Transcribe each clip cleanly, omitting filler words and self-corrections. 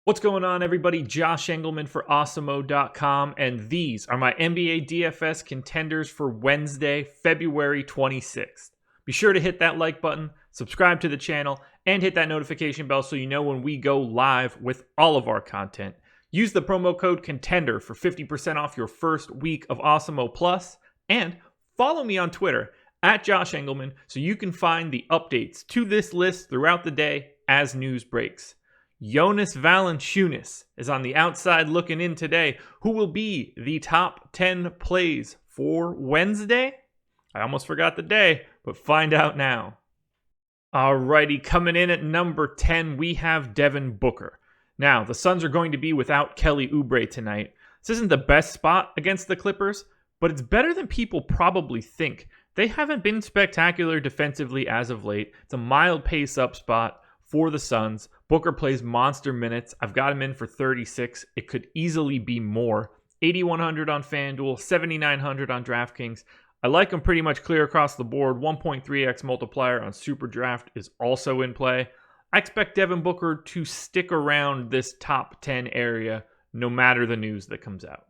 What's going on, everybody? Josh Engleman for Awesemo.com, and these are my NBA DFS contenders for Wednesday, February 26th. Be sure to hit that like button, subscribe to the channel, and hit that notification bell so you know when we go live with all of our content. Use the promo code CONTENDER for 50% off your first week of Awesemo Plus, and follow me on Twitter at Josh Engleman so you can find the updates to this list throughout the day as news breaks. Jonas Valanciunas is on the outside looking in today. Who will be the top 10 plays for Wednesday? I almost forgot the day, but find out now. Alrighty, coming in at number 10, we have Devin Booker. Now, the Suns are going to be without Kelly Oubre tonight. This isn't the best spot against the Clippers, but it's better than people probably think. They haven't been spectacular defensively as of late. It's a mild pace-up spot for the Suns. Booker plays monster minutes. I've got him in for 36. It could easily be more. 8,100 on FanDuel, 7,900 on DraftKings. I like him pretty much clear across the board. 1.3x multiplier on Super Draft is also in play. I expect Devin Booker to stick around this top 10 area no matter the news that comes out.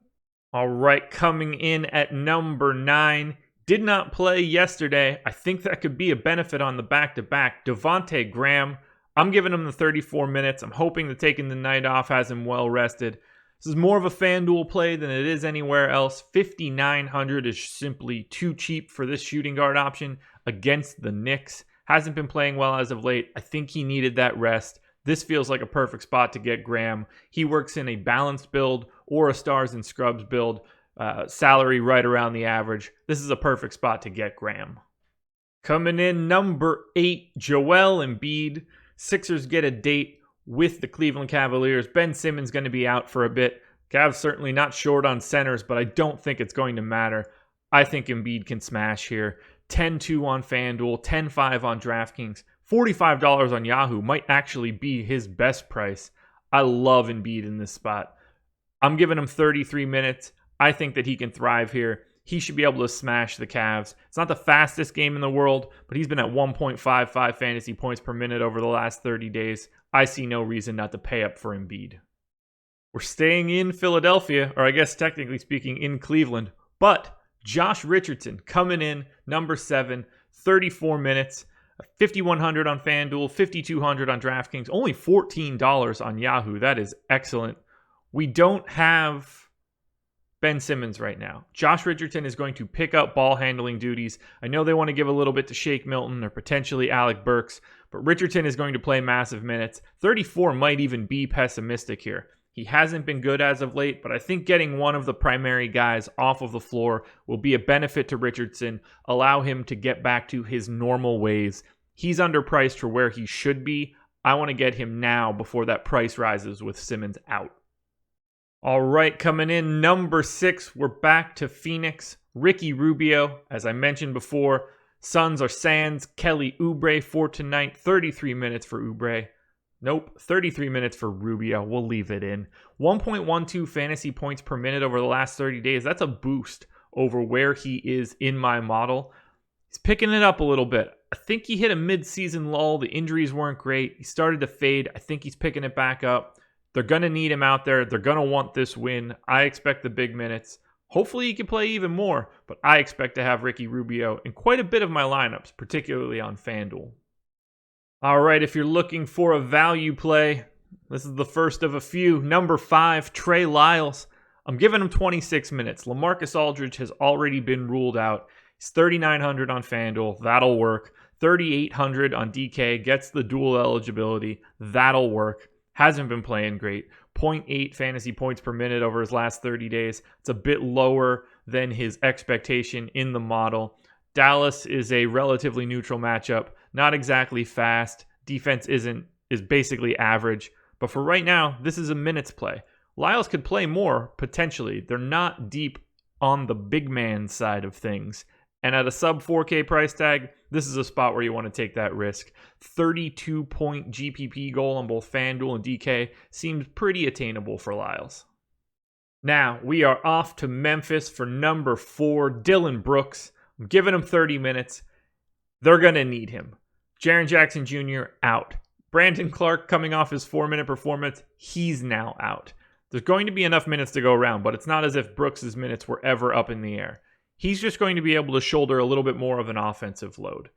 All right, coming in at number 9. Did not play yesterday. I think that could be a benefit on the back-to-back. Devonte Graham. I'm giving him the 34 minutes. I'm hoping that taking the night off has him well rested. This is more of a FanDuel play than it is anywhere else. 5,900 is simply too cheap for this shooting guard option against the Knicks. Hasn't been playing well as of late. I think he needed that rest. This feels like a perfect spot to get Graham. He works in a balanced build or a stars and scrubs build. Salary right around the average. This is a perfect spot to get Graham. Coming in number 8, Joel Embiid. Sixers get a date with the Cleveland Cavaliers. Ben Simmons going to be out for a bit. Cavs certainly not short on centers, but I don't think it's going to matter. I think Embiid can smash here. 10-2 on FanDuel, 10-5 on DraftKings, $45 on Yahoo might actually be his best price. I love Embiid in this spot. I'm giving him 33 minutes. I think that he can thrive here. He should be able to smash the Cavs. It's not the fastest game in the world, but he's been at 1.55 fantasy points per minute over the last 30 days. I see no reason not to pay up for Embiid. We're staying in Philadelphia, or I guess technically speaking in Cleveland, but Josh Richardson coming in, number 7, 34 minutes, 5,100 on FanDuel, 5,200 on DraftKings, only $14 on Yahoo. That is excellent. We don't have Ben Simmons right now. Josh Richardson is going to pick up ball handling duties. I know they want to give a little bit to Shake Milton or potentially Alec Burks, but Richardson is going to play massive minutes. 34 might even be pessimistic here. He hasn't been good as of late, but I think getting one of the primary guys off of the floor will be a benefit to Richardson, allow him to get back to his normal ways. He's underpriced for where he should be. I want to get him now before that price rises with Simmons out. All right, coming in number 6, we're back to Phoenix. Ricky Rubio, as I mentioned before. Suns are sans Kelly Oubre for tonight. 33 minutes for Oubre. Nope, 33 minutes for Rubio. We'll leave it in. 1.12 fantasy points per minute over the last 30 days. That's a boost over where he is in my model. He's picking it up a little bit. I think he hit a mid-season lull. The injuries weren't great. He started to fade. I think he's picking it back up. They're going to need him out there. They're going to want this win. I expect the big minutes. Hopefully he can play even more, but I expect to have Ricky Rubio in quite a bit of my lineups, particularly on FanDuel. All right, if you're looking for a value play, this is the first of a few. Number 5, Trey Lyles. I'm giving him 26 minutes. LaMarcus Aldridge has already been ruled out. He's 3,900 on FanDuel. That'll work. 3,800 on DK. Gets the dual eligibility. That'll work. Hasn't been playing great. 0.8 fantasy points per minute over his last 30 days. It's a bit lower than his expectation in the model. Dallas is a relatively neutral matchup. Not exactly fast. Defense is basically average. But for right now, this is a minutes play. Lyles could play more, potentially. They're not deep on the big man side of things. And at a sub 4K price tag, this is a spot where you want to take that risk. 32-point GPP goal on both FanDuel and DK seems pretty attainable for Lyles. Now, we are off to Memphis for number 4, Dillon Brooks. I'm giving him 30 minutes. They're going to need him. Jaren Jackson Jr. out. Brandon Clark coming off his 4-minute performance, he's now out. There's going to be enough minutes to go around, but it's not as if Brooks' minutes were ever up in the air. He's just going to be able to shoulder a little bit more of an offensive load.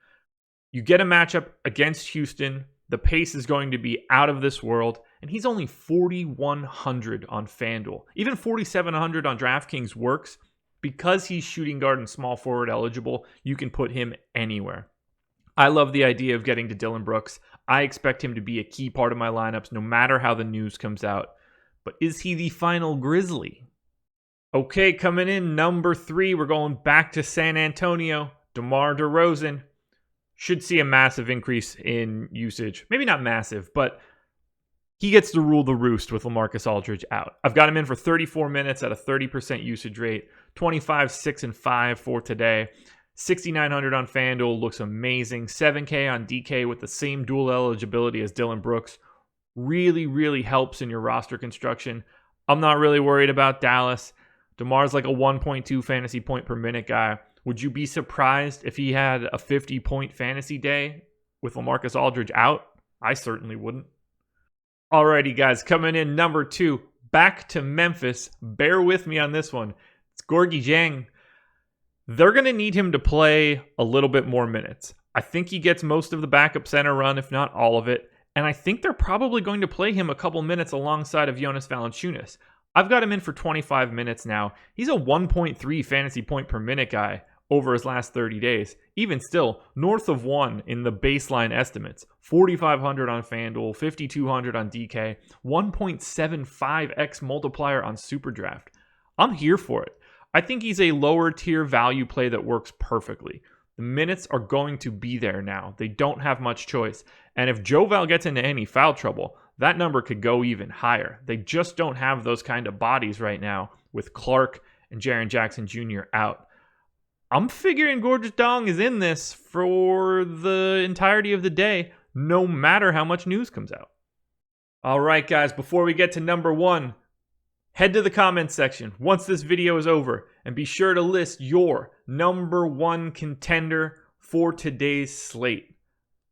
You get a matchup against Houston, the pace is going to be out of this world, and he's only 4,100 on FanDuel. Even 4,700 on DraftKings works. Because he's shooting guard and small forward eligible, you can put him anywhere. I love the idea of getting to Dillon Brooks. I expect him to be a key part of my lineups no matter how the news comes out. But is he the final Grizzly? Okay, coming in number 3, we're going back to San Antonio. DeMar DeRozan should see a massive increase in usage. Maybe not massive, but he gets to rule the roost with LaMarcus Aldridge out. I've got him in for 34 minutes at a 30% usage rate, 25, 6, and 5 for today. 6,900 on FanDuel looks amazing. 7K on DK with the same dual eligibility as Dillon Brooks. Really, really helps in your roster construction. I'm not really worried about Dallas. DeMar's like a 1.2 fantasy point per minute guy. Would you be surprised if he had a 50-point fantasy day with LaMarcus Aldridge out? I certainly wouldn't. Alrighty, guys, coming in number 2, back to Memphis. Bear with me on this one. It's Gorgui Dieng. They're going to need him to play a little bit more minutes. I think he gets most of the backup center run, if not all of it. And I think they're probably going to play him a couple minutes alongside of Jonas Valanciunas. I've got him in for 25 minutes now. He's a 1.3 fantasy point per minute guy over his last 30 days. Even still, north of 1 in the baseline estimates. 4,500 on FanDuel, 5,200 on DK, 1.75x multiplier on SuperDraft. I'm here for it. I think he's a lower tier value play that works perfectly. The minutes are going to be there now. They don't have much choice. And if Joval gets into any foul trouble, that number could go even higher. They just don't have those kind of bodies right now with Clark and Jaren Jackson Jr. out. I'm figuring Gorgui Dieng is in this for the entirety of the day, no matter how much news comes out. All right, guys, before we get to number 1, head to the comments section once this video is over and be sure to list your number 1 contender for today's slate.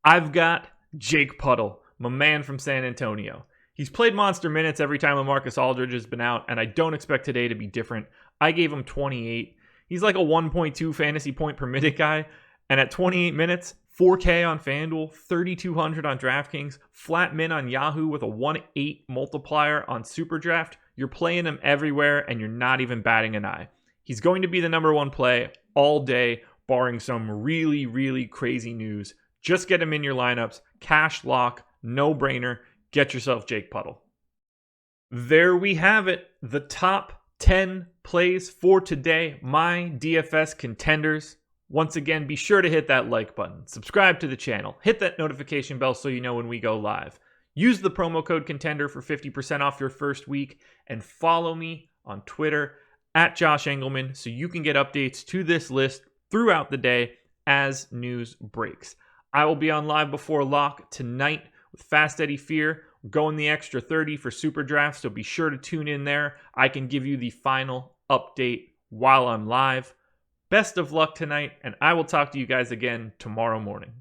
I've got Jake Puddle, my man from San Antonio. He's played monster minutes every time LaMarcus Aldridge has been out, and I don't expect today to be different. I gave him 28. He's like a 1.2 fantasy point per minute guy, and at 28 minutes, 4K on FanDuel, 3,200 on DraftKings, flat min on Yahoo with a 1.8 multiplier on SuperDraft. You're playing him everywhere, and you're not even batting an eye. He's going to be the number 1 play all day, barring some really, really crazy news. Just get him in your lineups. Cash lock, no brainer. Get yourself Jake Puddle. There we have it. The top 10 plays for today. My DFS contenders. Once again, be sure to hit that like button. Subscribe to the channel. Hit that notification bell so you know when we go live. Use the promo code CONTENDER for 50% off your first week. And follow me on Twitter at Josh Engleman so you can get updates to this list throughout the day as news breaks. I will be on live before lock tonight with Fast Eddie Fear. We're going the extra 30 for Super Draft, so be sure to tune in there. I can give you the final update while I'm live. Best of luck tonight, and I will talk to you guys again tomorrow morning.